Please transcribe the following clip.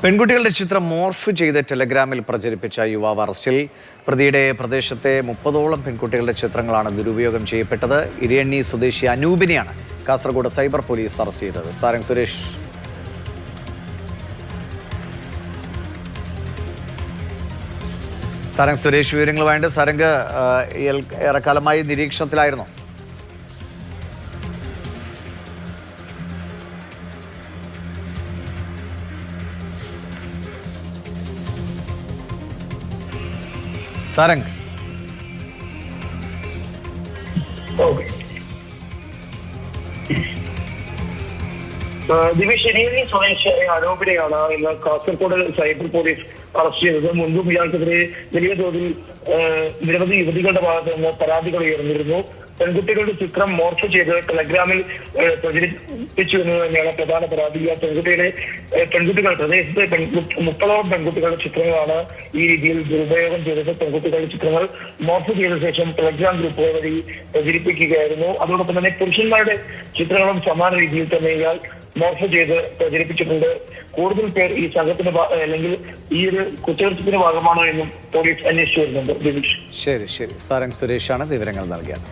പെൺകുട്ടികളുടെ ചിത്രം മോർഫ് ചെയ്ത് ടെലഗ്രാമിൽ പ്രചരിപ്പിച്ച യുവാവ് അറസ്റ്റിൽ. പ്രതിയുടെ പ്രദേശത്തെ 30ഓളം പെൺകുട്ടികളുടെ ചിത്രങ്ങളാണ് ദുരുപയോഗം ചെയ്യപ്പെട്ടത്. ഇരിയണ്ണി സ്വദേശി അനൂപിനെയാണ് കാസർഗോഡ് സൈബർ പോലീസ് അറസ്റ്റ് ചെയ്തത്. സാരംഗ് സുരേഷ് വിവരങ്ങളുമായിട്ട്. സാരംഗ്, ഏറെക്കാലമായി നിരീക്ഷണത്തിലായിരുന്നു. സാരംഗ്, ദിവേഷ്, ഇരിയണ്ണി സ്വദേശിയായ അനൂപിനെയാണ് ഇന്ന് കാസർഗോഡ് സൈബർ പോലീസ് അറസ്റ്റ് ചെയ്തത്. മുൻപും ഇയാൾക്കെതിരെ വലിയ തോതിൽ നിരവധി യുവതികളുടെ ഭാഗത്ത് നിന്ന് പരാതികൾ ഉയർന്നിരുന്നു. പെൺകുട്ടികളുടെ ചിത്രം മോർഫ് ചെയ്ത് ടെലഗ്രാമിൽ പ്രചരിപ്പിച്ചു എന്ന് തന്നെയാണ് പ്രധാന പരാതി. ആ പെൺകുട്ടികൾ പ്രദേശത്തെ 30ഓളം പെൺകുട്ടികളുടെ ചിത്രങ്ങളാണ് ഈ രീതിയിൽ ദുരുപയോഗം ചെയ്തത്. പെൺകുട്ടികളുടെ ചിത്രങ്ങൾ മോർഫ് ചെയ്ത ശേഷം ടെലഗ്രാം ഗ്രൂപ്പുകൾ വഴി പ്രചരിപ്പിക്കുകയായിരുന്നു. അതോടൊപ്പം തന്നെ പുരുഷന്മാരുടെ ചിത്രങ്ങളും സമാന രീതിയിൽ തന്നെ ഇയാൾ മോർഫ് ചെയ്ത് പ്രചരിപ്പിച്ചിട്ടുണ്ട്. കൂടുതൽ പേർ ഈ സംഘത്തിന്റെ അല്ലെങ്കിൽ ഈ ഒരു കുറ്റകൃത്യത്തിന്റെ ഭാഗമാണോ എന്നും പോലീസ് അന്വേഷിച്ചു വരുന്നുണ്ട്. ശരി, സാരംഗ് സുരേഷാണ് വിവരങ്ങൾ നൽകിയത്.